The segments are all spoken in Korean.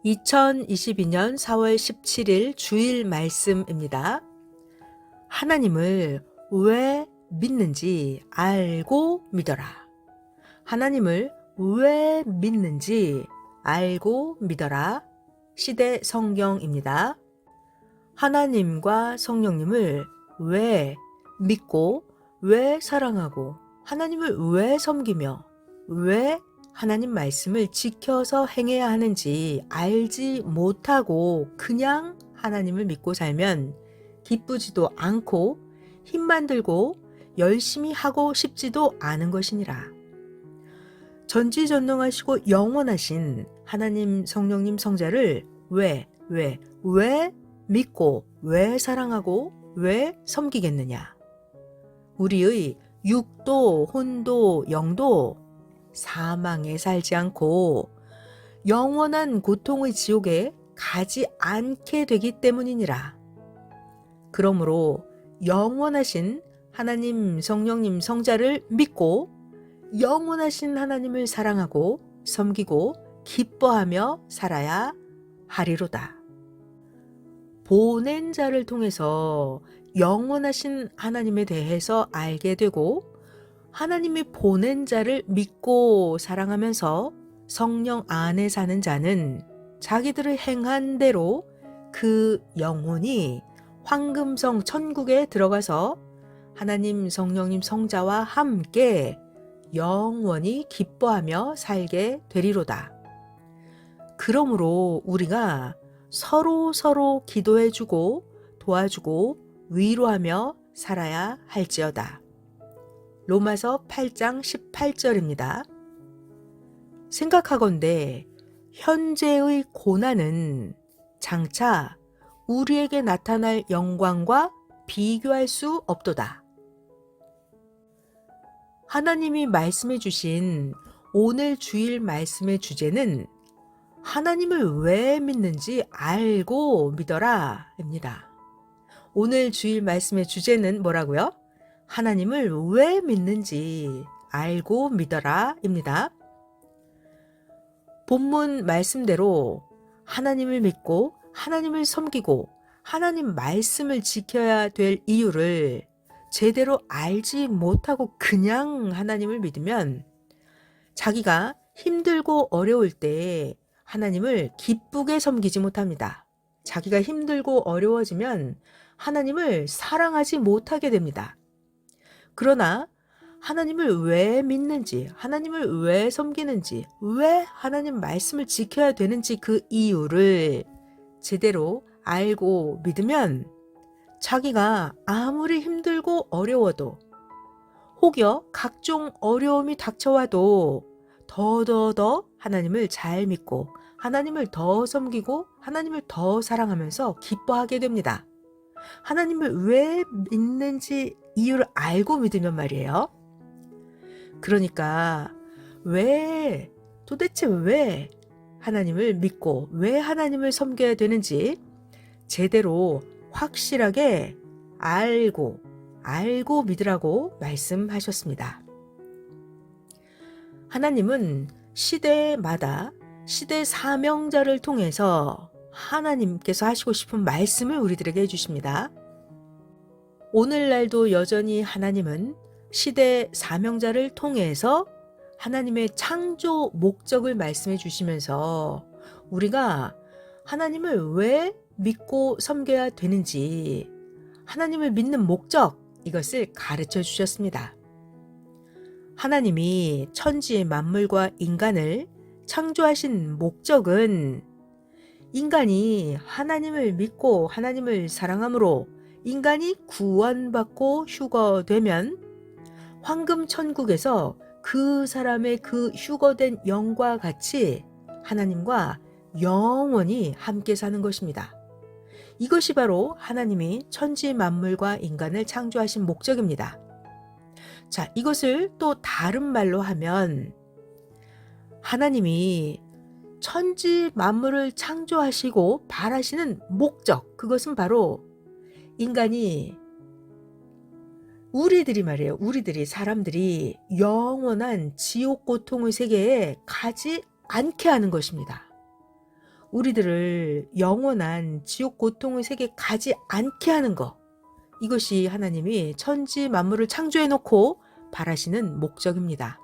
2022년 4월 17일 주일 말씀입니다. 하나님을 왜 믿는지 알고 믿어라. 하나님을 왜 믿는지 알고 믿어라. 시대 성경입니다. 하나님과 성령님을 왜 믿고 왜 사랑하고 하나님을 왜 섬기며 왜 하나님 말씀을 지켜서 행해야 하는지 알지 못하고 그냥 하나님을 믿고 살면 기쁘지도 않고 힘만 들고 열심히 하고 싶지도 않은 것이니라. 전지전능하시고 영원하신 하나님 성령님 성자를 왜 믿고 왜 사랑하고 왜 섬기겠느냐. 우리의 육도, 혼도, 영도 사망에 살지 않고 영원한 고통의 지옥에 가지 않게 되기 때문이니라. 그러므로 영원하신 하나님 성령님 성자를 믿고 영원하신 하나님을 사랑하고 섬기고 기뻐하며 살아야 하리로다. 보낸 자를 통해서 영원하신 하나님에 대해서 알게 되고 하나님이 보낸 자를 믿고 사랑하면서 성령 안에 사는 자는 자기들의 행한 대로 그 영혼이 황금성 천국에 들어가서 하나님 성령님 성자와 함께 영원히 기뻐하며 살게 되리로다. 그러므로 우리가 서로 기도해주고 도와주고 위로하며 살아야 할지어다. 로마서 8장 18절입니다. 생각하건대 현재의 고난은 장차 우리에게 나타날 영광과 비교할 수 없도다. 하나님이 말씀해 주신 오늘 주일 말씀의 주제는 하나님을 왜 믿는지 알고 믿어라 입니다. 오늘 주일 말씀의 주제는 뭐라고요? 하나님을 왜 믿는지 알고 믿어라 입니다. 본문 말씀대로 하나님을 믿고 하나님을 섬기고 하나님 말씀을 지켜야 될 이유를 제대로 알지 못하고 그냥 하나님을 믿으면 자기가 힘들고 어려울 때 하나님을 기쁘게 섬기지 못합니다. 자기가 힘들고 어려워지면 하나님을 사랑하지 못하게 됩니다. 그러나 하나님을 왜 믿는지, 하나님을 왜 섬기는지, 왜 하나님 말씀을 지켜야 되는지 그 이유를 제대로 알고 믿으면 자기가 아무리 힘들고 어려워도 혹여 각종 어려움이 닥쳐와도 더 하나님을 잘 믿고 하나님을 더 섬기고 하나님을 더 사랑하면서 기뻐하게 됩니다. 하나님을 왜 믿는지 이유를 알고 믿으면 말이에요. 그러니까 도대체 왜 하나님을 믿고 왜 하나님을 섬겨야 되는지 제대로 확실하게 알고 믿으라고 말씀하셨습니다. 하나님은 시대마다 시대 사명자를 통해서 하나님께서 하시고 싶은 말씀을 우리들에게 해주십니다. 오늘날도 여전히 하나님은 시대 사명자를 통해서 하나님의 창조 목적을 말씀해 주시면서 우리가 하나님을 왜 믿고 섬겨야 되는지 하나님을 믿는 목적 이것을 가르쳐 주셨습니다. 하나님이 천지 만물과 인간을 창조하신 목적은 인간이 하나님을 믿고 하나님을 사랑함으로 인간이 구원받고 휴거되면 황금 천국에서 그 사람의 그 휴거된 영과 같이 하나님과 영원히 함께 사는 것입니다. 이것이 바로 하나님이 천지 만물과 인간을 창조하신 목적입니다. 자, 이것을 또 다른 말로 하면 하나님이 천지 만물을 창조하시고 바라시는 목적, 그것은 바로 인간이 우리들이 사람들이 영원한 지옥 고통의 세계에 가지 않게 하는 것입니다. 우리들을 영원한 지옥 고통의 세계에 가지 않게 하는 것. 이것이 하나님이 천지 만물을 창조해 놓고 바라시는 목적입니다.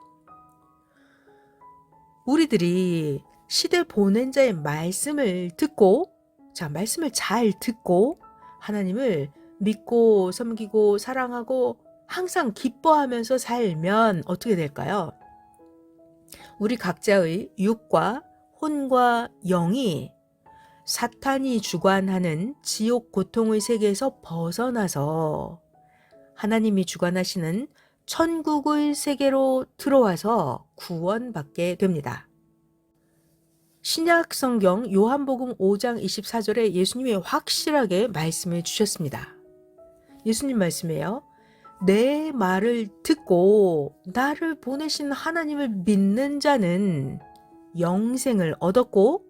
우리들이 시대 보낸 자의 말씀을 듣고, 말씀을 잘 듣고 하나님을 믿고 섬기고 사랑하고 항상 기뻐하면서 살면 어떻게 될까요? 우리 각자의 육과 혼과 영이 사탄이 주관하는 지옥 고통의 세계에서 벗어나서 하나님이 주관하시는 천국의 세계로 들어와서 구원받게 됩니다. 신약 성경 요한복음 5장 24절에 예수님이 확실하게 말씀해 주셨습니다. 예수님 말씀이에요. 내 말을 듣고 나를 보내신 하나님을 믿는 자는 영생을 얻었고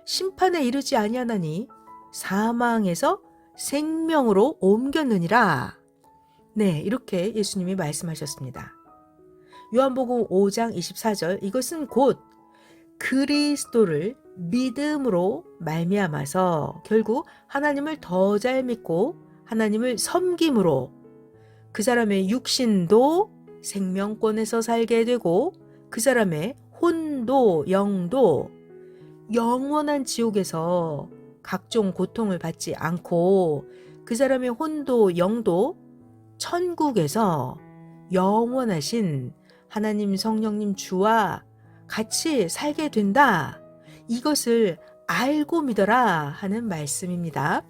심판에 이르지 아니하나니 사망에서 생명으로 옮겼느니라. 네, 이렇게 예수님이 말씀하셨습니다. 요한복음 5장 24절, 이것은 곧 그리스도를 믿음으로 말미암아서 결국 하나님을 더 잘 믿고 하나님을 섬김으로 그 사람의 육신도 생명권에서 살게 되고 그 사람의 혼도 영도 영원한 지옥에서 각종 고통을 받지 않고 그 사람의 혼도 영도 천국에서 영원하신 하나님 성령님 주와 같이 살게 된다. 이것을 알고 믿어라 하는 말씀입니다.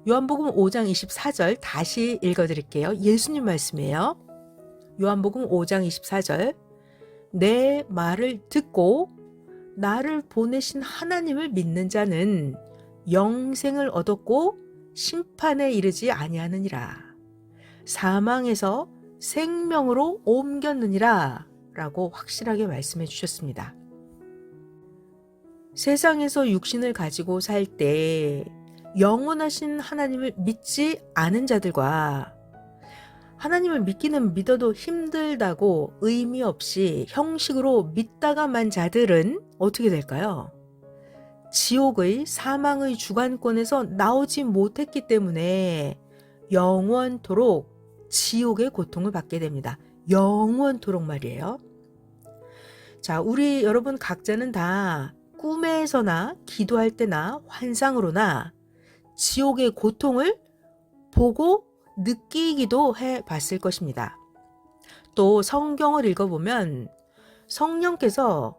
요한복음 5장 24절 다시 읽어드릴게요. 예수님 말씀이에요. 요한복음 5장 24절, 내 말을 듣고 나를 보내신 하나님을 믿는 자는 영생을 얻었고 심판에 이르지 아니하느니라. 사망에서 생명으로 옮겼느니라 라고 확실하게 말씀해 주셨습니다. 세상에서 육신을 가지고 살 때 영원하신 하나님을 믿지 않은 자들과 하나님을 믿기는 믿어도 힘들다고 의미 없이 형식으로 믿다가만 자들은 어떻게 될까요? 지옥의 사망의 주관권에서 나오지 못했기 때문에 영원토록 지옥의 고통을 받게 됩니다. 영원토록 말이에요. 자, 우리 여러분 각자는 다 꿈에서나 기도할 때나 환상으로나 지옥의 고통을 보고 느끼기도 해 봤을 것입니다. 또 성경을 읽어보면 성령께서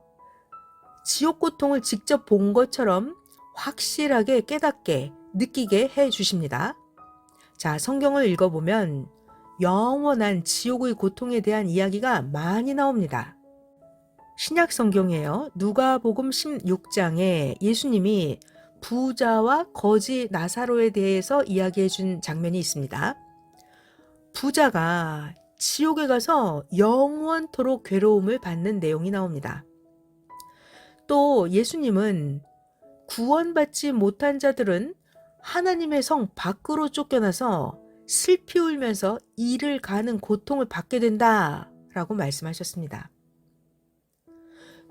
지옥 고통을 직접 본 것처럼 확실하게 깨닫게 느끼게 해 주십니다. 자, 성경을 읽어보면 영원한 지옥의 고통에 대한 이야기가 많이 나옵니다. 신약 성경이에요. 누가복음 16장에 예수님이 부자와 거지 나사로에 대해서 이야기해 준 장면이 있습니다. 부자가 지옥에 가서 영원토록 괴로움을 받는 내용이 나옵니다. 또 예수님은 구원받지 못한 자들은 하나님의 성 밖으로 쫓겨나서 슬피 울면서 이를 가는 고통을 받게 된다라고 말씀하셨습니다.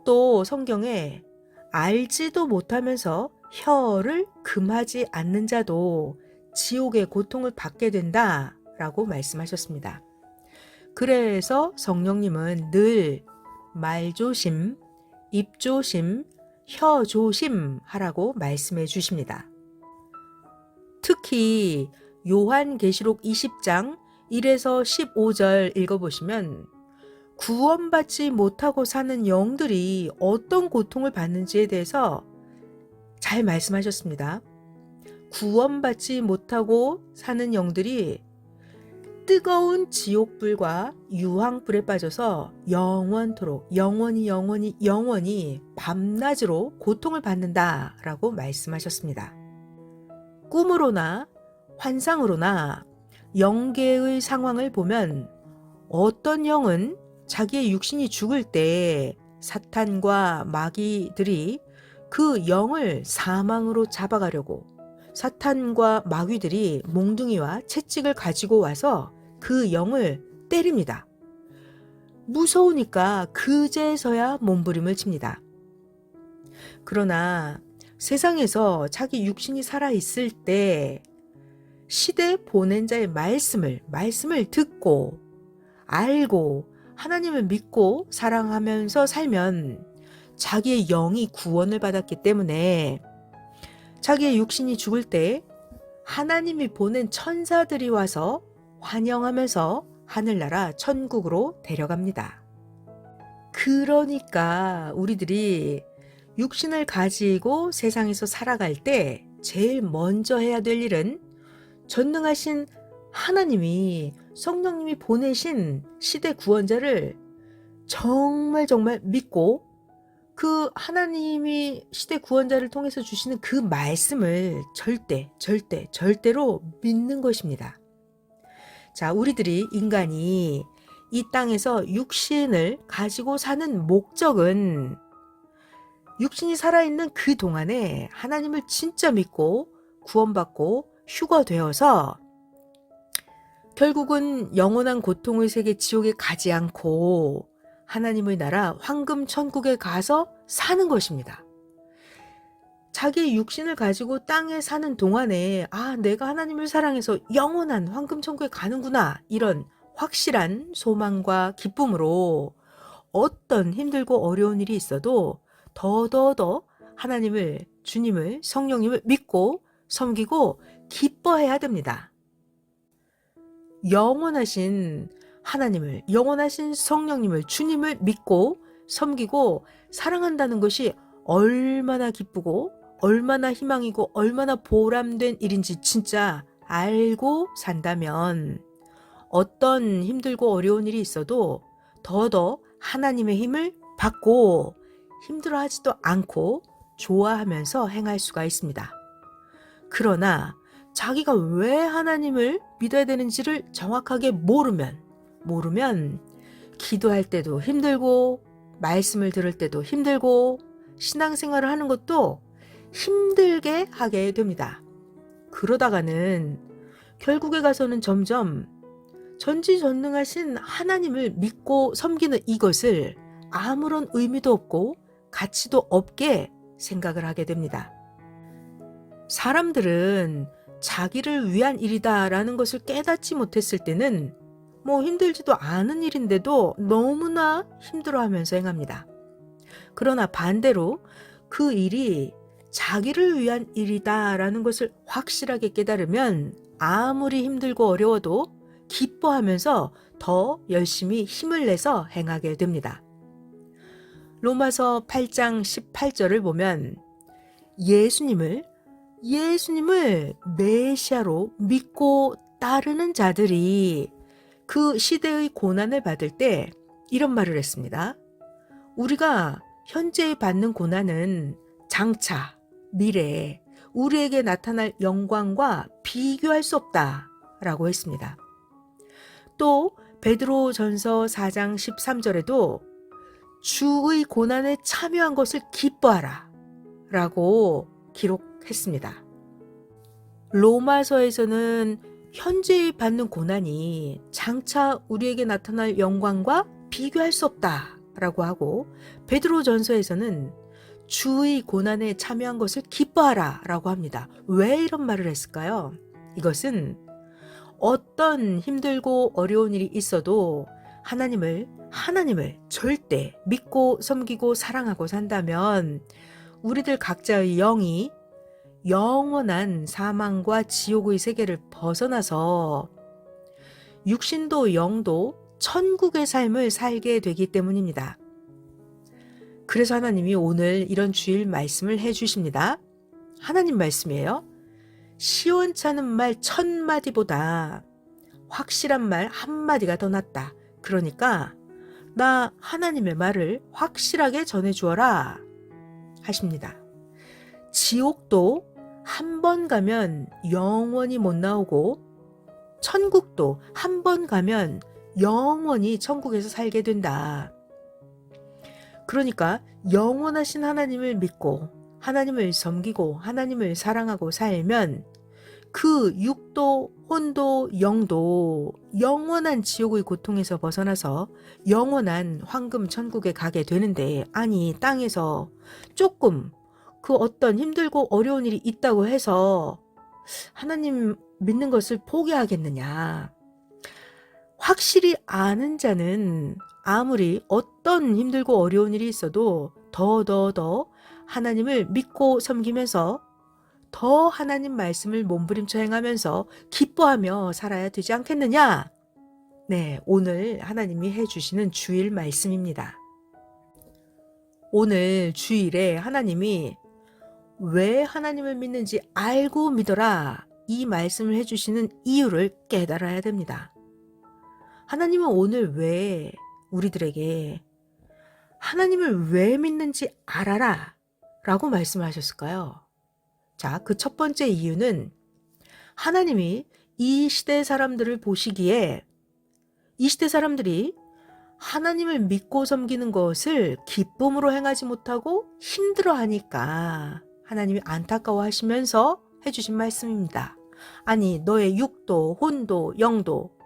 또 성경에 알지도 못하면서 혀를 금하지 않는 자도 지옥의 고통을 받게 된다라고 말씀하셨습니다. 그래서 성령님은 늘 말조심, 입조심, 혀조심 하라고 말씀해 주십니다. 특히 요한계시록 20장 1에서 15절 읽어보시면 구원받지 못하고 사는 영들이 어떤 고통을 받는지에 대해서 잘 말씀하셨습니다. 구원받지 못하고 사는 영들이 뜨거운 지옥불과 유황불에 빠져서 영원토록 영원히 밤낮으로 고통을 받는다라고 말씀하셨습니다. 꿈으로나 환상으로나 영계의 상황을 보면 어떤 영은 자기의 육신이 죽을 때 사탄과 마귀들이 그 영을 사망으로 잡아가려고 사탄과 마귀들이 몽둥이와 채찍을 가지고 와서 그 영을 때립니다. 무서우니까 그제서야 몸부림을 칩니다. 그러나 세상에서 자기 육신이 살아있을 때 시대 보낸 자의 말씀을 듣고 알고 하나님을 믿고 사랑하면서 살면 자기의 영이 구원을 받았기 때문에 자기의 육신이 죽을 때 하나님이 보낸 천사들이 와서 환영하면서 하늘나라 천국으로 데려갑니다. 그러니까 우리들이 육신을 가지고 세상에서 살아갈 때 제일 먼저 해야 될 일은 전능하신 하나님이 성령님이 보내신 시대 구원자를 정말 믿고 그 하나님이 시대 구원자를 통해서 주시는 그 말씀을 절대로 믿는 것입니다. 자, 우리들이 인간이 이 땅에서 육신을 가지고 사는 목적은 육신이 살아있는 그 동안에 하나님을 진짜 믿고 구원받고 휴거되어서 결국은 영원한 고통의 세계 지옥에 가지 않고 하나님의 나라 황금 천국에 가서 사는 것입니다. 자기의 육신을 가지고 땅에 사는 동안에 내가 하나님을 사랑해서 영원한 황금 천국에 가는구나, 이런 확실한 소망과 기쁨으로 어떤 힘들고 어려운 일이 있어도 더 하나님을, 주님을, 성령님을 믿고 섬기고 기뻐해야 됩니다. 영원하신 하나님을, 영원하신 성령님을, 주님을 믿고 섬기고 사랑한다는 것이 얼마나 기쁘고 얼마나 희망이고 얼마나 보람된 일인지 진짜 알고 산다면 어떤 힘들고 어려운 일이 있어도 더 하나님의 힘을 받고 힘들어하지도 않고 좋아하면서 행할 수가 있습니다. 그러나 자기가 왜 하나님을 믿어야 되는지를 정확하게 모르면 기도할 때도 힘들고 말씀을 들을 때도 힘들고 신앙생활을 하는 것도 힘들게 하게 됩니다. 그러다가는 결국에 가서는 점점 전지전능하신 하나님을 믿고 섬기는 이것을 아무런 의미도 없고 가치도 없게 생각을 하게 됩니다. 사람들은 자기를 위한 일이다라는 것을 깨닫지 못했을 때는 힘들지도 않은 일인데도 너무나 힘들어하면서 행합니다. 그러나 반대로 그 일이 자기를 위한 일이다라는 것을 확실하게 깨달으면 아무리 힘들고 어려워도 기뻐하면서 더 열심히 힘을 내서 행하게 됩니다. 로마서 8장 18절을 보면 예수님을 메시아로 믿고 따르는 자들이 그 시대의 고난을 받을 때 이런 말을 했습니다. 우리가 현재 받는 고난은 장차 미래에 우리에게 나타날 영광과 비교할 수 없다라고 했습니다. 또 베드로전서 4장 13절에도 주의 고난에 참여한 것을 기뻐하라 라고 기록했습니다. 로마서에서는 현재 받는 고난이 장차 우리에게 나타날 영광과 비교할 수 없다라고 하고, 베드로전서에서는 주의 고난에 참여한 것을 기뻐하라 라고 합니다. 왜 이런 말을 했을까요? 이것은 어떤 힘들고 어려운 일이 있어도 하나님을 절대 믿고 섬기고 사랑하고 산다면 우리들 각자의 영이 영원한 사망과 지옥의 세계를 벗어나서 육신도 영도 천국의 삶을 살게 되기 때문입니다. 그래서 하나님이 오늘 이런 주일 말씀을 해주십니다. 하나님 말씀이에요. 시원찮은 말 1000마디보다 확실한 말 1마디가 더 낫다. 그러니까 나 하나님의 말을 확실하게 전해주어라 하십니다. 지옥도 한 번 가면 영원히 못 나오고 천국도 한 번 가면 영원히 천국에서 살게 된다. 그러니까 영원하신 하나님을 믿고 하나님을 섬기고 하나님을 사랑하고 살면 그 육도, 혼도, 영도 영원한 지옥의 고통에서 벗어나서 영원한 황금 천국에 가게 되는데, 아니 땅에서 조금 그 어떤 힘들고 어려운 일이 있다고 해서 하나님 믿는 것을 포기하겠느냐? 확실히 아는 자는 아무리 어떤 힘들고 어려운 일이 있어도 더 하나님을 믿고 섬기면서 더 하나님 말씀을 몸부림쳐 행하면서 기뻐하며 살아야 되지 않겠느냐? 네, 오늘 하나님이 해주시는 주일 말씀입니다. 오늘 주일에 하나님이 왜 하나님을 믿는지 알고 믿어라, 이 말씀을 해주시는 이유를 깨달아야 됩니다. 하나님은 오늘 왜 우리들에게 하나님을 왜 믿는지 알아라 라고 말씀하셨을까요? 자, 그 첫 번째 이유는 하나님이 이 시대 사람들을 보시기에 이 시대 사람들이 하나님을 믿고 섬기는 것을 기쁨으로 행하지 못하고 힘들어하니까 하나님이 안타까워하시면서 해주신 말씀입니다. 아니, 너의 육도, 혼도, 영도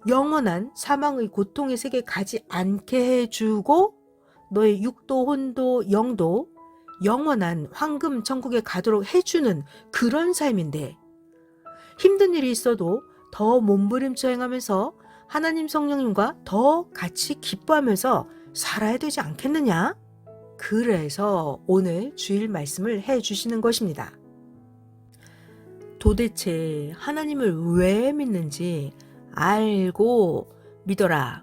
영원한 사망의 고통의 세계에 가지 않게 해주고 너의 육도, 혼도, 영도 영원한 황금 천국에 가도록 해주는 그런 삶인데, 힘든 일이 있어도 더 몸부림쳐 행하면서 하나님 성령님과 더 같이 기뻐하면서 살아야 되지 않겠느냐? 그래서 오늘 주일 말씀을 해주시는 것입니다. 도대체 하나님을 왜 믿는지 알고 믿어라,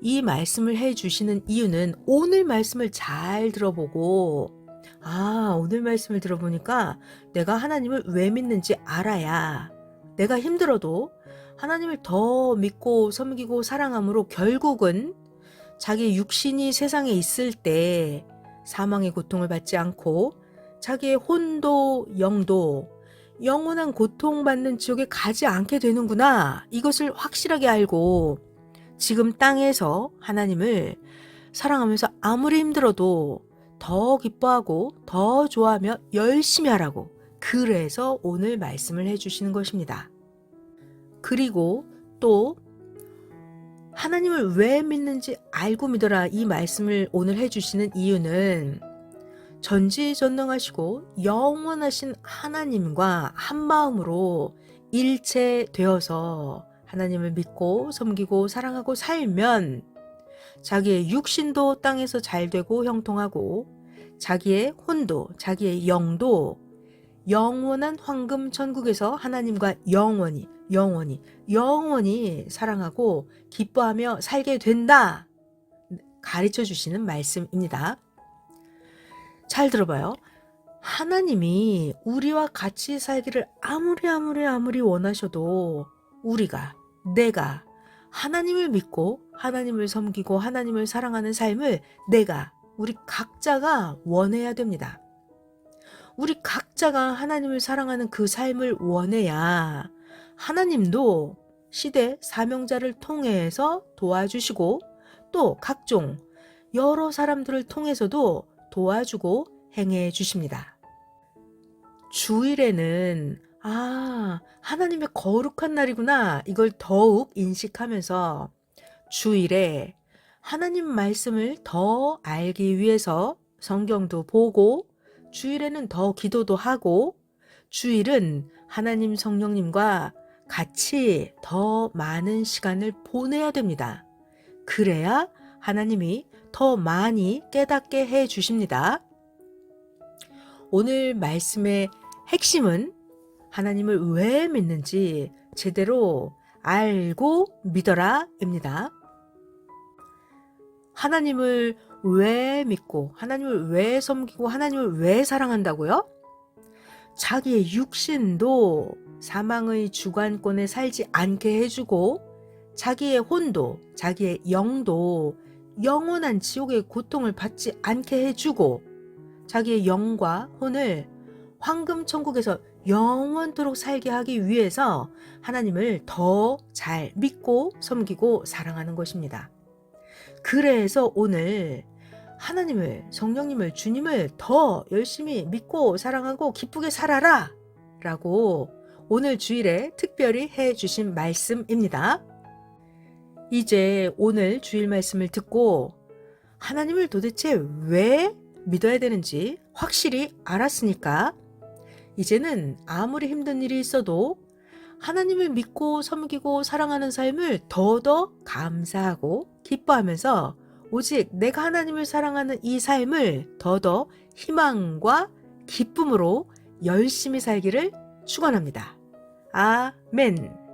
이 말씀을 해주시는 이유는 오늘 말씀을 잘 들어보고, 오늘 말씀을 들어보니까 내가 하나님을 왜 믿는지 알아야 내가 힘들어도 하나님을 더 믿고 섬기고 사랑함으로 결국은 자기 육신이 세상에 있을 때 사망의 고통을 받지 않고 자기의 혼도 영도 영원한 고통받는 지옥에 가지 않게 되는구나, 이것을 확실하게 알고 지금 땅에서 하나님을 사랑하면서 아무리 힘들어도 더 기뻐하고 더 좋아하며 열심히 하라고, 그래서 오늘 말씀을 해주시는 것입니다. 그리고 또 하나님을 왜 믿는지 알고 믿어라, 이 말씀을 오늘 해주시는 이유는 전지전능하시고 영원하신 하나님과 한마음으로 일체되어서 하나님을 믿고 섬기고 사랑하고 살면 자기의 육신도 땅에서 잘되고 형통하고 자기의 혼도 자기의 영도 영원한 황금 천국에서 하나님과 영원히 사랑하고 기뻐하며 살게 된다, 가르쳐 주시는 말씀입니다. 잘 들어봐요. 하나님이 우리와 같이 살기를 아무리 원하셔도 내가 하나님을 믿고 하나님을 섬기고 하나님을 사랑하는 삶을 우리 각자가 원해야 됩니다. 우리 각자가 하나님을 사랑하는 그 삶을 원해야 하나님도 시대 사명자를 통해서 도와주시고 또 각종 여러 사람들을 통해서도 도와주고 행해 주십니다. 주일에는 하나님의 거룩한 날이구나, 이걸 더욱 인식하면서 주일에 하나님 말씀을 더 알기 위해서 성경도 보고 주일에는 더 기도도 하고 주일은 하나님 성령님과 같이 더 많은 시간을 보내야 됩니다. 그래야 하나님이 더 많이 깨닫게 해 주십니다. 오늘 말씀의 핵심은 하나님을 왜 믿는지 제대로 알고 믿어라입니다. 하나님을 왜 믿고 하나님을 왜 섬기고 하나님을 왜 사랑한다고요? 자기의 육신도 사망의 주관권에 살지 않게 해주고 자기의 혼도 자기의 영도 영원한 지옥의 고통을 받지 않게 해주고 자기의 영과 혼을 황금 천국에서 영원토록 살게 하기 위해서 하나님을 더 잘 믿고 섬기고 사랑하는 것입니다. 그래서 오늘 하나님을, 성령님을, 주님을 더 열심히 믿고 사랑하고 기쁘게 살아라 라고 오늘 주일에 특별히 해주신 말씀입니다. 이제 오늘 주일 말씀을 듣고 하나님을 도대체 왜 믿어야 되는지 확실히 알았으니까 이제는 아무리 힘든 일이 있어도 하나님을 믿고 섬기고 사랑하는 삶을 더더 감사하고 기뻐하면서 오직 내가 하나님을 사랑하는 이 삶을 더더 희망과 기쁨으로 열심히 살기를 축원합니다. 아멘.